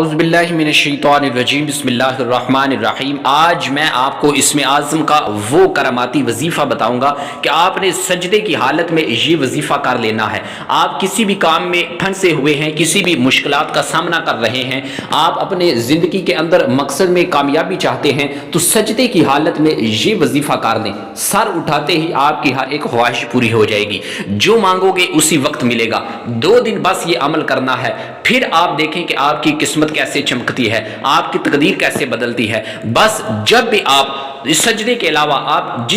اعوذ باللہ من الشیطان الرجیم بسم اللہ الرحمن الرحیم۔ آج میں آپ کو اسم اعظم کا وہ کراماتی وظیفہ بتاؤں گا کہ آپ نے سجدے کی حالت میں یہ وظیفہ کر لینا ہے۔ آپ کسی بھی کام میں پھنسے ہوئے ہیں، کسی بھی مشکلات کا سامنا کر رہے ہیں، آپ اپنے زندگی کے اندر مقصد میں کامیابی چاہتے ہیں تو سجدے کی حالت میں یہ وظیفہ کر لیں۔ سر اٹھاتے ہی آپ کی ہر ایک خواہش پوری ہو جائے گی، جو مانگو گے اسی وقت ملے گا۔ 2 دن بس یہ عمل کرنا ہے، پھر آپ دیکھیں کہ آپ کی قسمت کیسے چمکتی ہے، آپ کی تقدیر کیسے بدلتی ہے۔ بس جب بھی آپ سجدے کے علاوہ آپ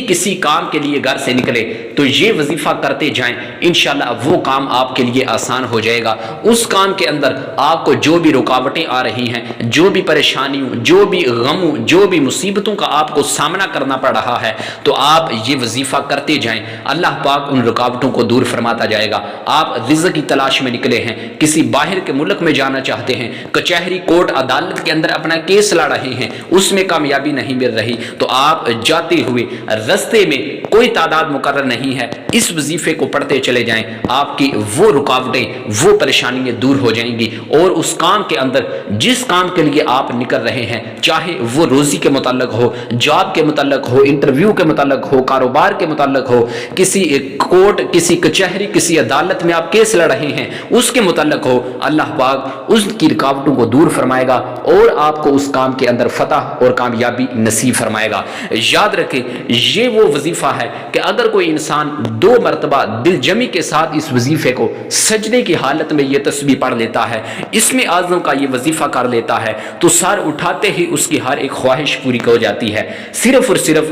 کسی کام کے لیے گھر سے نکلے تو یہ وظیفہ کرتے جائیں، انشاءاللہ وہ کام آپ کے لیے آسان ہو جائے گا۔ اس کام کے اندر آپ کو جو بھی رکاوٹیں آ رہی ہیں، جو بھی پریشانیوں، جو بھی غموں، جو بھی مصیبتوں کا آپ کو سامنا کرنا پڑ رہا ہے، تو آپ یہ وظیفہ کرتے جائیں، اللہ پاک ان رکاوٹوں کو دور فرماتا جائے گا۔ آپ رزق کی تلاش میں نکلے ہیں، کسی باہر کے ملک میں جانا چاہتے ہیں، کچہری کورٹ عدالت کے اندر اپنا کیس لڑ رہے ہیں، اس میں کامیابی نہیں مل رہی، تو آپ جاتے ہوئے رستے میں کوئی تعداد مقرر نہیں ہے، اس وظیفے کو پڑھتے چلے جائیں، آپ کی وہ رکاوٹیں، وہ پریشانیاں دور ہو جائیں گی، اور اس کام کے اندر جس کام کے لیے آپ نکل رہے ہیں، چاہے وہ روزی کے متعلق ہو، جاب کے متعلق ہو، انٹرویو کے متعلق ہو، کاروبار کے متعلق ہو، کسی کورٹ، کسی کچہری، کسی عدالت میں آپ کیس لڑ رہے ہیں، اس کے متعلق ہو، اللہ پاک اس کی رکاوٹوں کو دور فرمائے گا اور آپ کو اس کام کے اندر فتح اور کامیابی نصیب فرمائے گا۔ یاد رکھیں، یہ وہ وظیفہ ہے کہ اگر کوئی انسان 2 مرتبہ دل جمی کے ساتھ اس وظیفے کو سجدے کی حالت میں یہ تسبیح پڑھ لیتا ہے، اسم اعظم کا یہ وظیفہ کر لیتا ہے، تو سر اٹھاتے ہی اس کی ہر ایک خواہش پوری ہو جاتی ہے۔ صرف اور صرف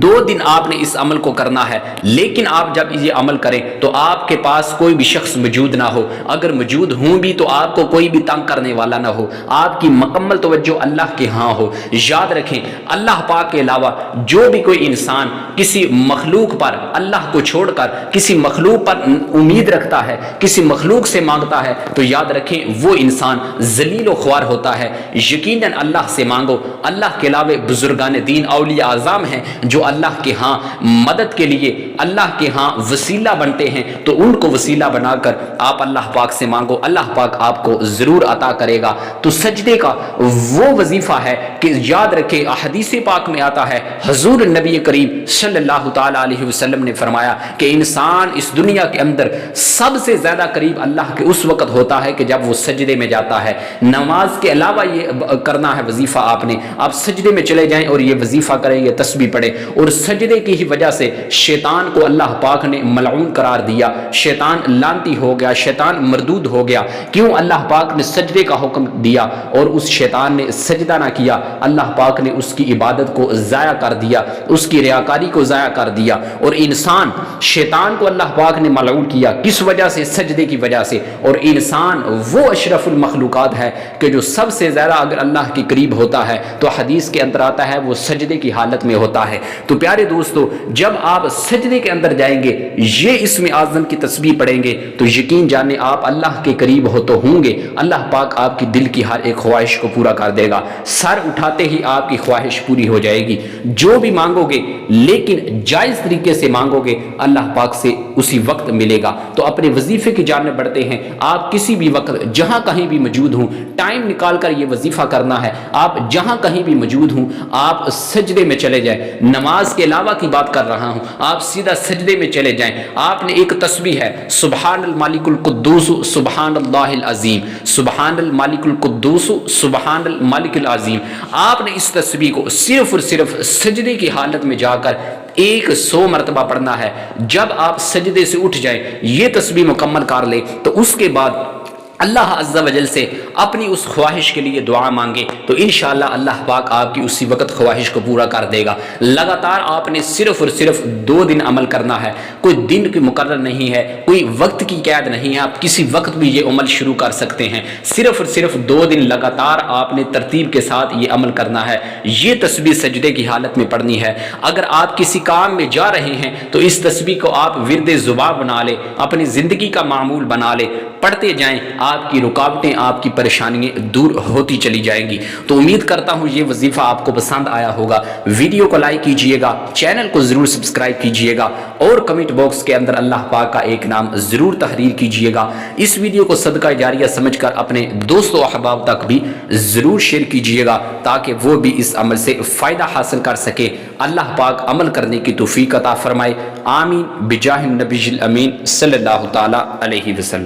2 دن آپ نے اس عمل کو کرنا ہے، لیکن آپ جب یہ عمل کریں تو آپ کے پاس کوئی بھی شخص موجود نہ ہو، اگر موجود ہوں بھی تو آپ کو کوئی بھی تنگ کرنے والا نہ ہو، آپ کی مکمل توجہ اللہ کے ہاں ہو۔ یاد رکھیں، اللہ پاک کے علاوہ جو بھی کوئی انسان کسی مخلوق پر، اللہ کو چھوڑ کر کسی مخلوق پر امید رکھتا ہے، کسی مخلوق سے مانگتا ہے، تو یاد رکھیں وہ انسان ذلیل و خوار ہوتا ہے۔ یقیناً اللہ سے مانگو، اللہ کے علاوہ بزرگان دین، اولیاء اعظام ہیں جو اللہ کے ہاں مدد کے لیے اللہ کے ہاں وسیلہ بنتے ہیں، تو ان کو وسیلہ بنا کر آپ اللہ پاک سے مانگو، اللہ پاک آپ کو ضرور عطا کرے گا۔ تو سجدے کا وہ وظیفہ ہے کہ یاد رکھے، حدیث پاک میں آتا ہے، حضور نبی کریم صلی اللہ تعالی علیہ وسلم نے فرمایا کہ انسان اس دنیا کے اندر سب سے زیادہ قریب اللہ کے اس وقت ہوتا ہے کہ جب وہ سجدے میں جاتا ہے۔ نماز کے علاوہ یہ کرنا ہے وظیفہ، آپ سجدے میں چلے جائیں اور یہ وظیفہ کریں، یہ تسبیح پڑھیں، اور سجدے کی ہی وجہ سے شیطان کو اللہ پاک نے ملعون قرار دیا، شیطان لعنتی ہو گیا، شیطان مردود ہو گیا۔ کیوں؟ اللہ پاک نے سجدے کا حکم دیا اور اس شیطان نے سجدہ نہ کیا، اللہ پاک نے اس کی عبادت کو ضائع کر دیا، اس کی ریاکاری کو ضائع کر دیا، اور شیطان کو اللہ پاک نے ملعون کیا، کس وجہ سے؟ سجدے کی وجہ سے۔ اور انسان وہ اشرف المخلوقات ہے کہ جو سب سے زیادہ اگر اللہ کے قریب ہوتا ہے تو حدیث کے اندر آتا ہے وہ سجدے کی حالت میں ہوتا ہے۔ تو پیارے دوستو، جب آپ سجدے کے اندر جائیں گے، یہ اسم اعظم کی تسبیح پڑھیں گے، تو یقین جانیں آپ اللہ کے قریب ہوں گے، اللہ پاک آپ کی دل کی ہر ایک خواہش کو پورا کر دے گا۔ سر اٹھاتے ہی آپ کی خواہش پوری ہو جائے گی، جو بھی مانگو گے لیکن جائز طریقے سے مانگو گے، اللہ پاک سے اسی وقت ملے گا۔ تو اپنے وظیفے کی جانب بڑھتے ہیں، آپ کسی بھی وقت جہاں کہیں بھی موجود ہوں، ٹائم نکال کر یہ وظیفہ کرنا ہے۔ آپ جہاں کہیں بھی موجود ہوں، آپ سجدے میں چلے جائیں، نماز کے علاوہ کی بات کر رہا ہوں، آپ سیدھا سجدے میں چلے جائیں۔ آپ نے ایک تسبیح ہے، سبحان الملک القدوس سبحان اللہ العظیم، سبحان الملک القدوس سبحان الملک العظیم۔ آپ نے اس تسبیح کو صرف اور صرف سجدے کی حالت میں جا کر 100 مرتبہ پڑھنا ہے۔ جب آپ سجدے سے اٹھ جائیں، یہ تسبیح مکمل کر لیں، تو اس کے بعد اللہ عز و جل سے اپنی اس خواہش کے لیے دعا مانگے، تو انشاءاللہ اللہ پاک آپ کی اسی وقت خواہش کو پورا کر دے گا۔ لگاتار آپ نے صرف اور صرف 2 دن عمل کرنا ہے، کوئی دن کی مقرر نہیں ہے، کوئی وقت کی قید نہیں ہے، آپ کسی وقت بھی یہ عمل شروع کر سکتے ہیں۔ صرف اور صرف 2 دن لگاتار آپ نے ترتیب کے ساتھ یہ عمل کرنا ہے، یہ تسبیح سجدے کی حالت میں پڑھنی ہے۔ اگر آپ کسی کام میں جا رہے ہیں تو اس تسبیح کو آپ ورد زبان بنا لیں، اپنی زندگی کا معمول بنا لیں، پڑھتے جائیں، آپ کی رکاوٹیں آپ کی پریشانیاں دور ہوتی چلی جائیں گی۔ تو امید کرتا ہوں یہ وظیفہ آپ کو پسند آیا ہوگا۔ ویڈیو کو لائک کیجئے گا، چینل کو ضرور سبسکرائب کیجئے گا اور کمنٹ باکس کے اندر اللہ پاک کا ایک نام ضرور تحریر کیجئے گا۔ اس ویڈیو کو صدقہ جاریہ سمجھ کر اپنے دوست و احباب تک بھی ضرور شیئر کیجئے گا تاکہ وہ بھی اس عمل سے فائدہ حاصل کر سکے۔ اللہ پاک عمل کرنے کی توفیق عطا فرمائے۔ آمین بجاہ النبی الامین صلی اللہ تعالی علیہ وسلم۔